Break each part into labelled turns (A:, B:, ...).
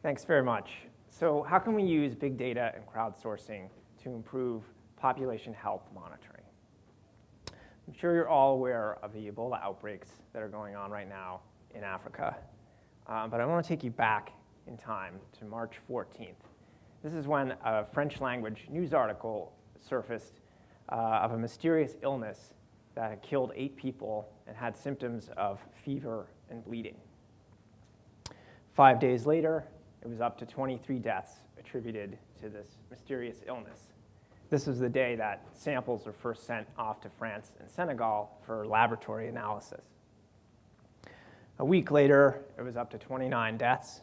A: Thanks very much. So how can we use big data and crowdsourcing to improve population health monitoring? I'm sure you're all aware of the Ebola outbreaks that are going on right now in Africa. But I want to take you back in time to March 14th. This is when a French language news article surfaced of a mysterious illness that had killed 8 people and had symptoms of fever and bleeding. 5 days later, it was up to 23 deaths attributed to this mysterious illness. This was the day that samples were first sent off to France and Senegal for laboratory analysis. A week later, it was up to 29 deaths.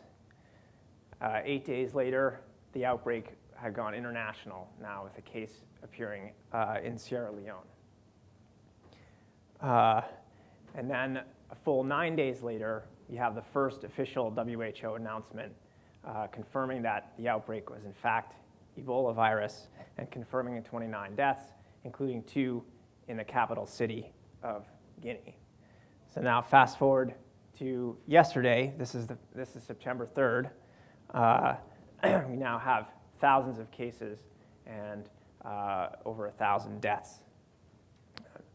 A: 8 days later, the outbreak had gone international, now with a case appearing in Sierra Leone. And then a full 9 days later, you have the first official WHO announcement confirming that the outbreak was in fact Ebola virus and confirming the 29 deaths, including 2 in the capital city of Guinea. So now fast forward to yesterday. This is September 3rd. We now have thousands of cases and over 1,000 deaths,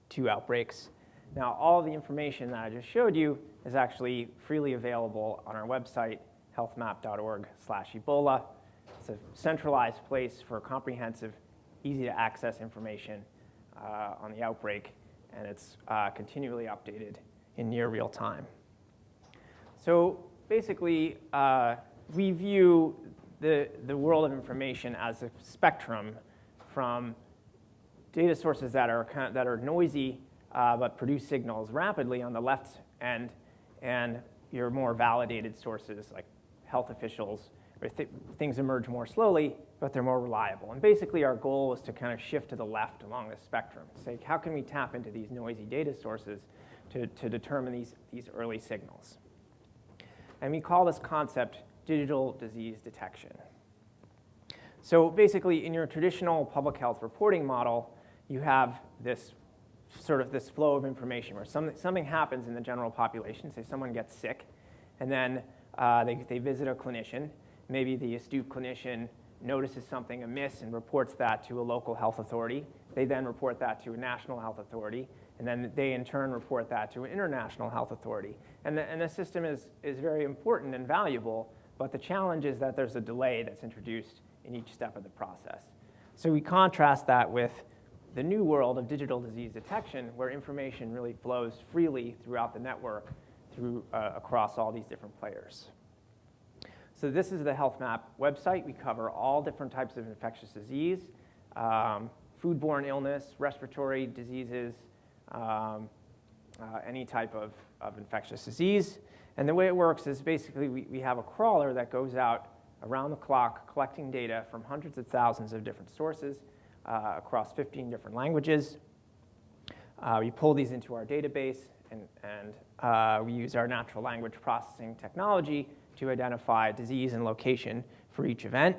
A: 2 outbreaks. Now, all the information that I just showed you is actually freely available on our website, healthmap.org/Ebola. It's a centralized place for comprehensive, easy-to-access information on the outbreak, and it's continually updated in near real time. So basically, we view the world of information as a spectrum from data sources that are noisy but produce signals rapidly on the left end, and your more validated sources like health officials, where things emerge more slowly, but they're more reliable. And basically, our goal is to kind of shift to the left along the spectrum. Say, how can we tap into these noisy data sources to determine these early signals? And we call this concept digital disease detection. So basically, in your traditional public health reporting model, you have this flow of information where something happens in the general population. Say someone gets sick, and then they visit a clinician. Maybe the astute clinician notices something amiss and reports that to a local health authority. They then report that to a national health authority, and then they in turn report that to an international health authority. And the system is very important and valuable, but the challenge is that there's a delay that's introduced in each step of the process. So we contrast that with the new world of digital disease detection, where information really flows freely throughout the network across all these different players. So this is the HealthMap website. We cover all different types of infectious disease, foodborne illness, respiratory diseases, any type of infectious disease. And the way it works is basically we have a crawler that goes out around the clock collecting data from hundreds of thousands of different sources across 15 different languages. We pull these into our database, and we use our natural language processing technology to identify disease and location for each event,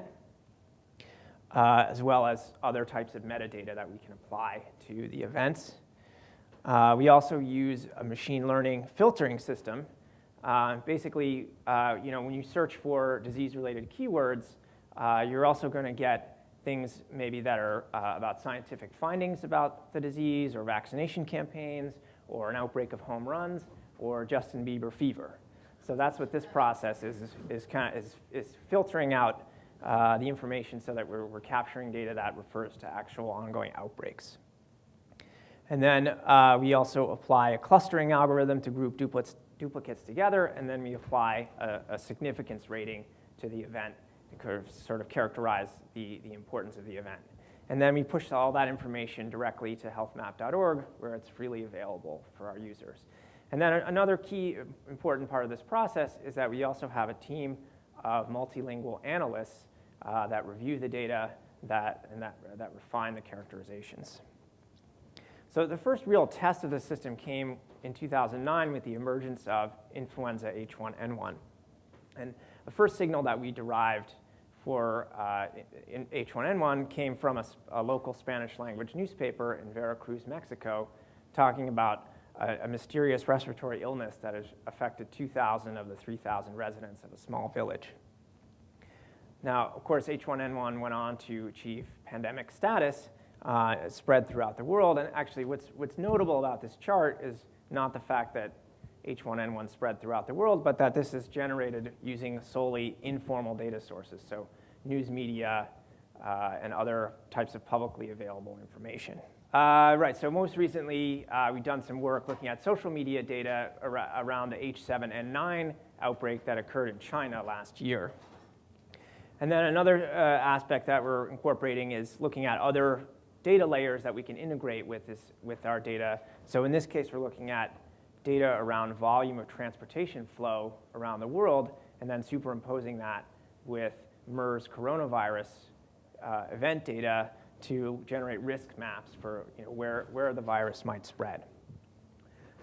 A: as well as other types of metadata that we can apply to the events. We also use a machine learning filtering system. Basically, when you search for disease-related keywords, you're also going to get things maybe that are about scientific findings about the disease, or vaccination campaigns, or an outbreak of home runs, or Justin Bieber fever. So that's what this process is filtering out the information so that we're capturing data that refers to actual ongoing outbreaks. And then we also apply a clustering algorithm to group duplicates together, and then we apply a significance rating to the event to sort of characterize the importance of the event. And then we push all that information directly to healthmap.org, where it's freely available for our users. And then another key important part of this process is that we also have a team of multilingual analysts that review the data that refine the characterizations. So the first real test of the system came in 2009 with the emergence of influenza H1N1. And the first signal that we derived for in H1N1 came from a local Spanish language newspaper in Veracruz, Mexico, talking about a mysterious respiratory illness that has affected 2,000 of the 3,000 residents of a small village. Now, of course, H1N1 went on to achieve pandemic status, spread throughout the world. And actually, what's notable about this chart is not the fact that H1N1 spread throughout the world, but that this is generated using solely informal data sources, so news media and other types of publicly available information. Right, so most recently, we've done some work looking at social media data around the H7N9 outbreak that occurred in China last year. And then another aspect that we're incorporating is looking at other data layers that we can integrate with our data. So in this case, we're looking at data around volume of transportation flow around the world, and then superimposing that with MERS coronavirus event data to generate risk maps for where the virus might spread.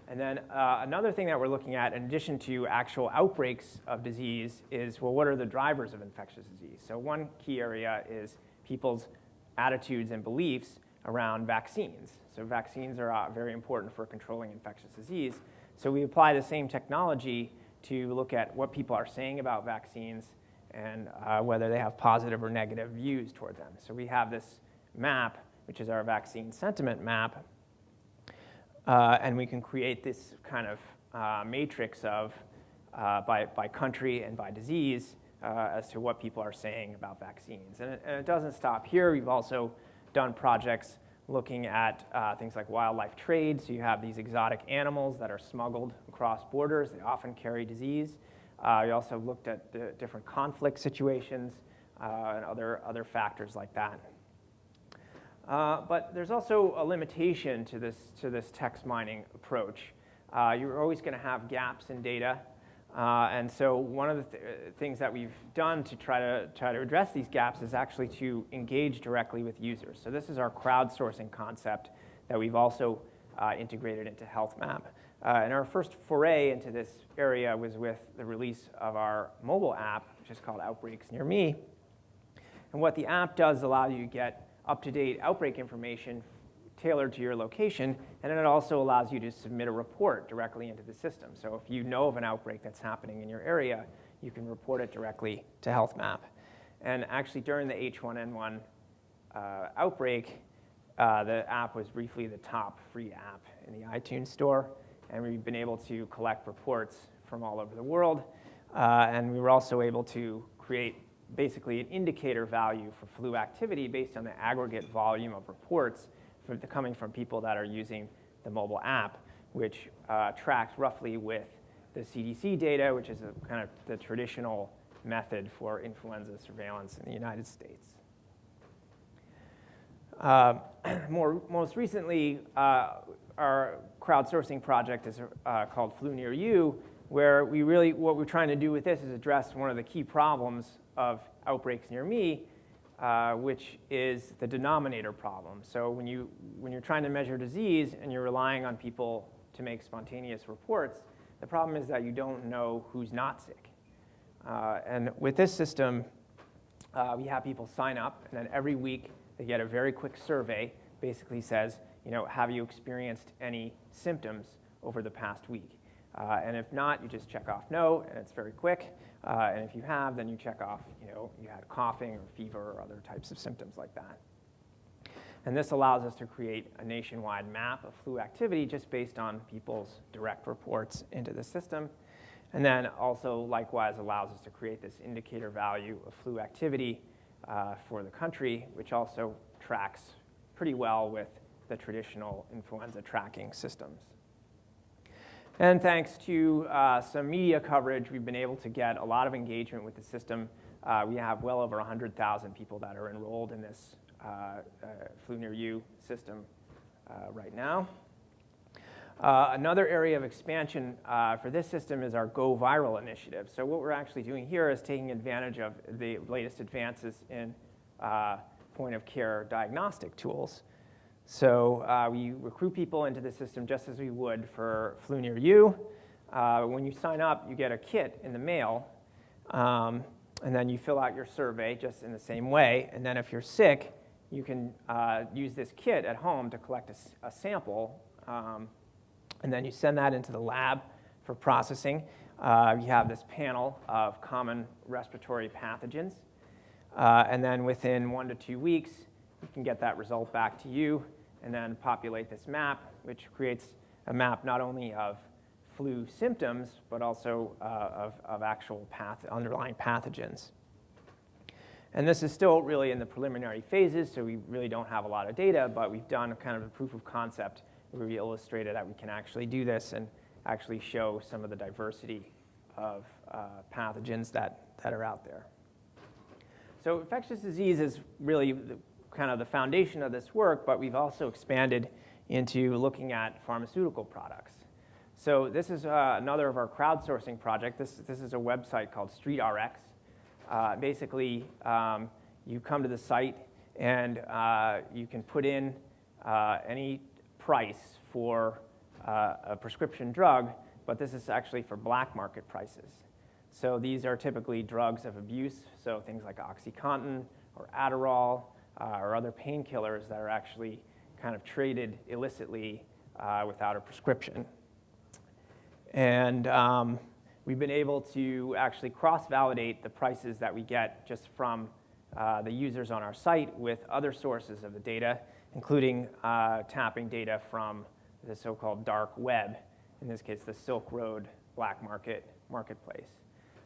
A: And then another thing that we're looking at, in addition to actual outbreaks of disease, is, well, what are the drivers of infectious disease? So one key area is people's attitudes and beliefs around vaccines. So vaccines are very important for controlling infectious disease. So we apply the same technology to look at what people are saying about vaccines and whether they have positive or negative views toward them. So we have this map, which is our vaccine sentiment map, and we can create this kind of matrix of by country and by disease as to what people are saying about vaccines. And it doesn't stop here. We've also done projects looking at things like wildlife trade. So you have these exotic animals that are smuggled across borders. They often carry disease. We also looked at the different conflict situations and other factors like that. But there's also a limitation to this text mining approach. You're always going to have gaps in data. And so one of the things that we've done to try to address these gaps is actually to engage directly with users. So this is our crowdsourcing concept that we've also integrated into HealthMap. And our first foray into this area was with the release of our mobile app, which is called Outbreaks Near Me. And what the app does allow you to get up-to-date outbreak information tailored to your location, and then it also allows you to submit a report directly into the system. So if you know of an outbreak that's happening in your area, you can report it directly to HealthMap. And actually, during the H1N1 outbreak, the app was briefly the top free app in the iTunes store, and we've been able to collect reports from all over the world, and we were also able to create basically an indicator value for flu activity based on the aggregate volume of reports coming from people that are using the mobile app, which tracks roughly with the CDC data, which is kind of the traditional method for influenza surveillance in the United States. Most recently, our crowdsourcing project is called Flu Near You, where what we're trying to do with this is address one of the key problems of outbreaks near me, which is the denominator problem. So when you're trying to measure disease and you're relying on people to make spontaneous reports, the problem is that you don't know who's not sick. And with this system, we have people sign up, and then every week they get a very quick survey. Basically says, have you experienced any symptoms over the past week? And if not, you just check off no, and it's very quick. And if you have, then you check off, you had coughing or fever or other types of symptoms like that. And this allows us to create a nationwide map of flu activity just based on people's direct reports into the system. And then also, likewise, allows us to create this indicator value of flu activity for the country, which also tracks pretty well with the traditional influenza tracking systems. And thanks to some media coverage, we've been able to get a lot of engagement with the system. We have well over 100,000 people that are enrolled in this Flu Near You system right now. Another area of expansion for this system is our Go Viral initiative. So what we're actually doing here is taking advantage of the latest advances in point-of-care diagnostic tools. So we recruit people into the system just as we would for Flu Near You. When you sign up, you get a kit in the mail, and then you fill out your survey just in the same way. And then if you're sick, you can use this kit at home to collect a sample, and then you send that into the lab for processing. You have this panel of common respiratory pathogens. And then within 1 to 2 weeks, we can get that result back to you and then populate this map, which creates a map not only of flu symptoms, but also of actual underlying pathogens. And this is still really in the preliminary phases, so we really don't have a lot of data, but we've done kind of a proof of concept where we illustrated that we can actually do this and actually show some of the diversity of pathogens that are out there. So infectious disease is really kind of the foundation of this work, but we've also expanded into looking at pharmaceutical products. So this is another of our crowdsourcing project. This is a website called StreetRx. Basically, you come to the site and you can put in any price for a prescription drug, but this is actually for black market prices. So these are typically drugs of abuse, so things like OxyContin or Adderall or other painkillers that are actually kind of traded illicitly without a prescription. And we've been able to actually cross-validate the prices that we get just from the users on our site with other sources of the data, including tapping data from the so-called dark web, in this case, the Silk Road black marketplace.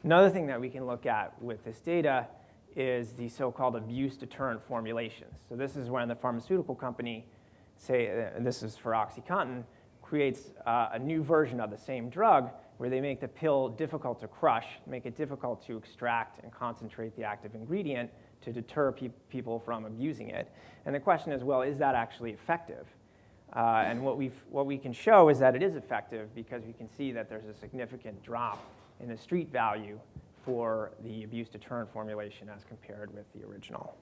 A: Another thing that we can look at with this data is the so-called abuse deterrent formulations. So this is when the pharmaceutical company, say, and this is for OxyContin, creates a new version of the same drug where they make the pill difficult to crush, make it difficult to extract and concentrate the active ingredient to deter people from abusing it. And the question is, well, is that actually effective? And what we can show is that it is effective because we can see that there's a significant drop in the street value for the abuse deterrent formulation as compared with the original.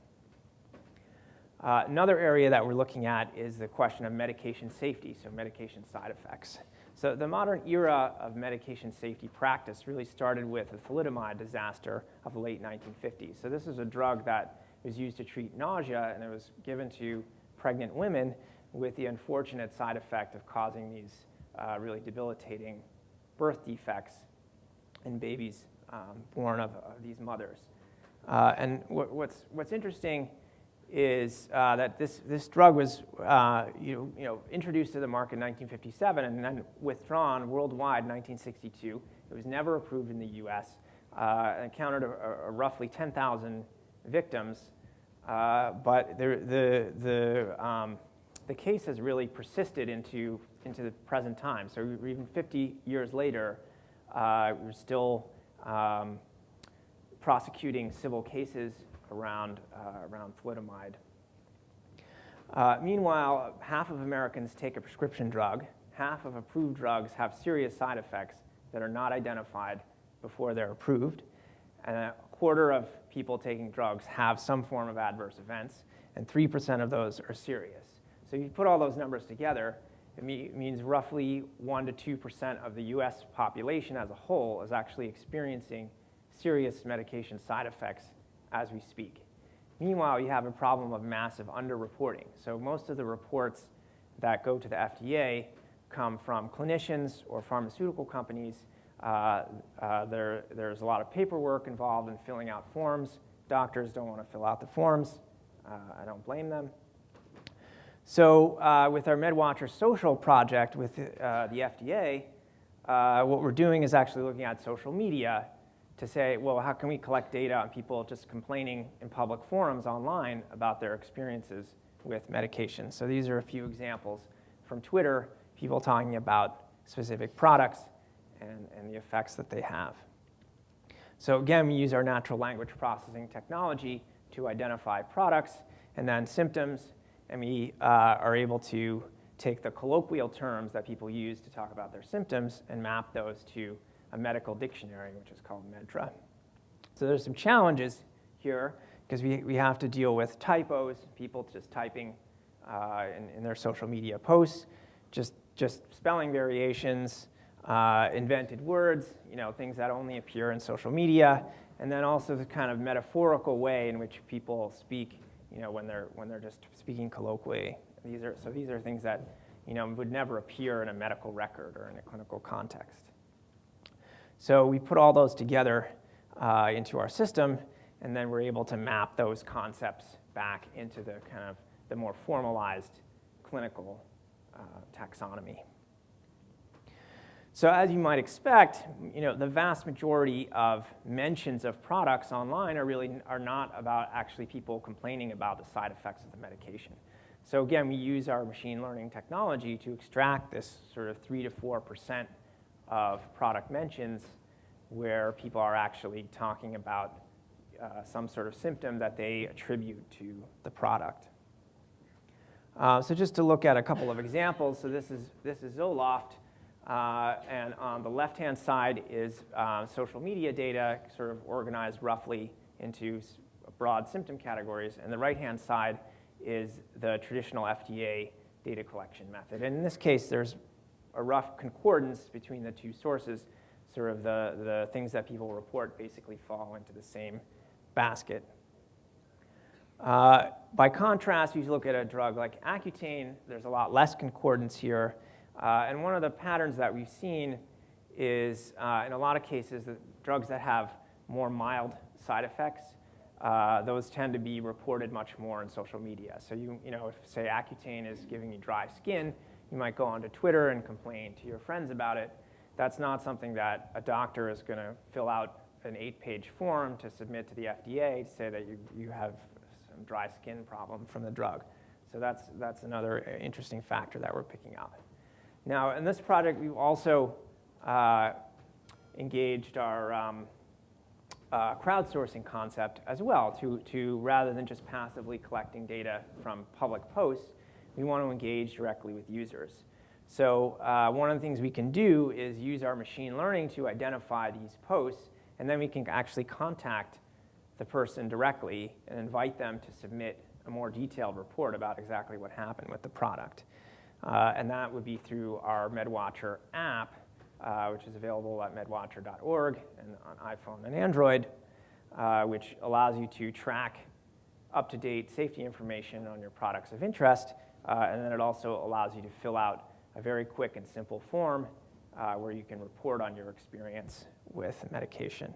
A: Another area that we're looking at is the question of medication safety, so medication side effects. So the modern era of medication safety practice really started with the thalidomide disaster of the late 1950s. So this is a drug that was used to treat nausea, and it was given to pregnant women with the unfortunate side effect of causing these really debilitating birth defects in babies born of these mothers. And what's interesting is that this drug was introduced to the market in 1957 and then withdrawn worldwide in 1962. It was never approved in the U.S. And counted roughly 10,000 victims, but the case has really persisted into the present time. So even 50 years later, we're still prosecuting civil cases around thalidomide. Meanwhile, half of Americans take a prescription drug. Half of approved drugs have serious side effects that are not identified before they're approved. And a quarter of people taking drugs have some form of adverse events, and 3% of those are serious. So if you put all those numbers together, it means roughly 1 to 2% of the US population as a whole is actually experiencing serious medication side effects as we speak. Meanwhile, you have a problem of massive underreporting. So most of the reports that go to the FDA come from clinicians or pharmaceutical companies. There's a lot of paperwork involved in filling out forms. Doctors don't want to fill out the forms. I don't blame them. So with our MedWatcher social project with the FDA, what we're doing is actually looking at social media to say, well, how can we collect data on people just complaining in public forums online about their experiences with medication? So these are a few examples from Twitter, people talking about specific products and the effects that they have. So again, we use our natural language processing technology to identify products and then symptoms, and we are able to take the colloquial terms that people use to talk about their symptoms and map those to a medical dictionary, which is called MEDRA. So there's some challenges here because we have to deal with typos, people just typing in their social media posts, just spelling variations, invented words, things that only appear in social media, and then also the kind of metaphorical way in which people speak, when they're just speaking colloquially. These are things that would never appear in a medical record or in a clinical context. So we put all those together into our system, and then we're able to map those concepts back into the kind of the more formalized clinical taxonomy. So as you might expect, the vast majority of mentions of products online are not about actually people complaining about the side effects of the medication. So again, we use our machine learning technology to extract this sort of 3 to 4% of product mentions where people are actually talking about some sort of symptom that they attribute to the product. So just to look at a couple of examples, so this is Zoloft, and on the left-hand side is social media data, sort of organized roughly into broad symptom categories, and the right-hand side is the traditional FDA data collection method. And in this case, there's a rough concordance between the two sources. Sort of the things that people report basically fall into the same basket. By contrast, if you look at a drug like Accutane, there's a lot less concordance here. And one of the patterns that we've seen is, in a lot of cases, the drugs that have more mild side effects, those tend to be reported much more in social media. So if, say, Accutane is giving you dry skin, you might go onto Twitter and complain to your friends about it. That's not something that a doctor is going to fill out an 8-page form to submit to the FDA to say that you have some dry skin problem from the drug. So that's another interesting factor that we're picking out. Now, in this project, we've also engaged our crowdsourcing concept as well to rather than just passively collecting data from public posts, we want to engage directly with users. So one of the things we can do is use our machine learning to identify these posts, and then we can actually contact the person directly and invite them to submit a more detailed report about exactly what happened with the product. And that would be through our MedWatcher app, which is available at medwatcher.org and on iPhone and Android, which allows you to track up-to-date safety information on your products of interest. And then it also allows you to fill out a very quick and simple form where you can report on your experience with medication.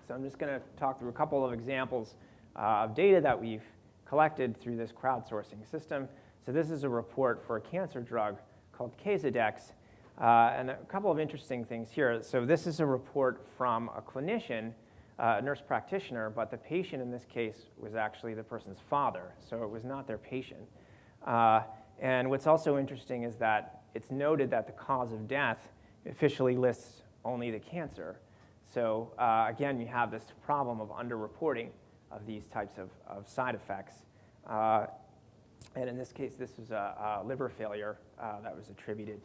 A: So I'm just going to talk through a couple of examples of data that we've collected through this crowdsourcing system. So this is a report for a cancer drug called Casodex. And a couple of interesting things here. So this is a report from a clinician, a nurse practitioner, but the patient in this case was actually the person's father, so it was not their patient. And what's also interesting is that it's noted that the cause of death officially lists only the cancer. So again, you have this problem of underreporting of these types of side effects. And in this case, this was a liver failure that was attributed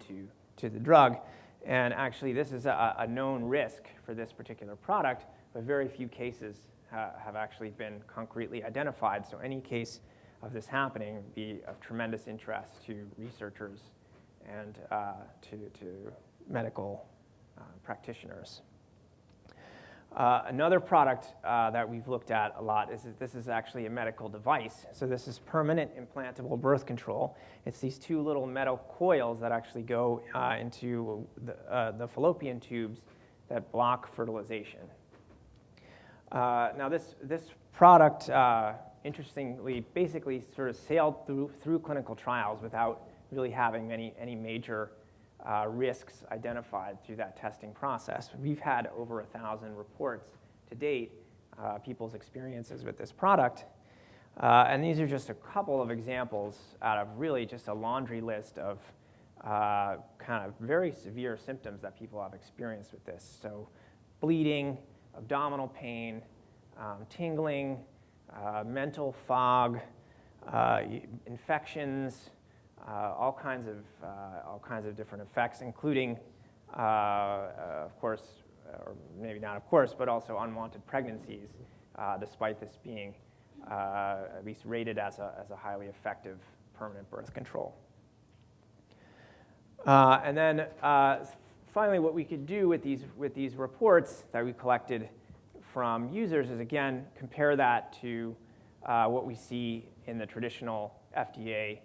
A: to the drug. And actually, this is a known risk for this particular product, but very few cases have actually been concretely identified. So any case of this happening would be of tremendous interest to researchers and to medical practitioners. Another product that we've looked at a lot is that this is actually a medical device. So this is permanent implantable birth control. It's these two little metal coils that actually go into the fallopian tubes that block fertilization. Now this product, interestingly, basically sort of sailed through clinical trials without really having any major risks identified through that testing process. We've had over 1,000 reports to date, people's experiences with this product. And these are just a couple of examples out of really just a laundry list of kind of very severe symptoms that people have experienced with this. So bleeding, abdominal pain, tingling, mental fog, infections, all kinds of different effects, including, of course, or maybe not of course, but also unwanted pregnancies, despite this being at least rated as a highly effective permanent birth control. And then finally, what we could do with these reports that we collected from users is, again, compare that to what we see in the traditional FDA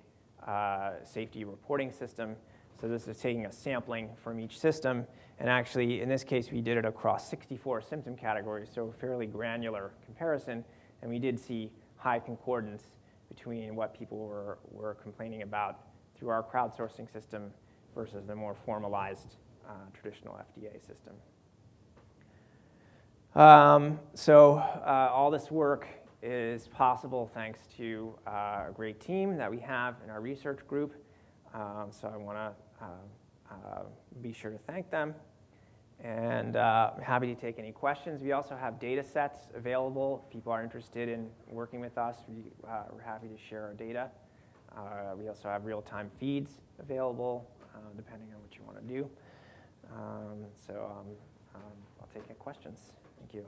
A: safety reporting system. So this is taking a sampling from each system And actually, in this case, we did it across 64 symptom categories, so a fairly granular comparison. And we did see high concordance between what people were complaining about through our crowdsourcing system versus the more formalized traditional FDA system. All this work is possible thanks to a great team that we have in our research group. So I want to be sure to thank them. And I'm happy to take any questions. We also have data sets available. If people are interested in working with us, we're happy to share our data. We also have real-time feeds available, depending on what you want to do. I'll take any questions. Thank you.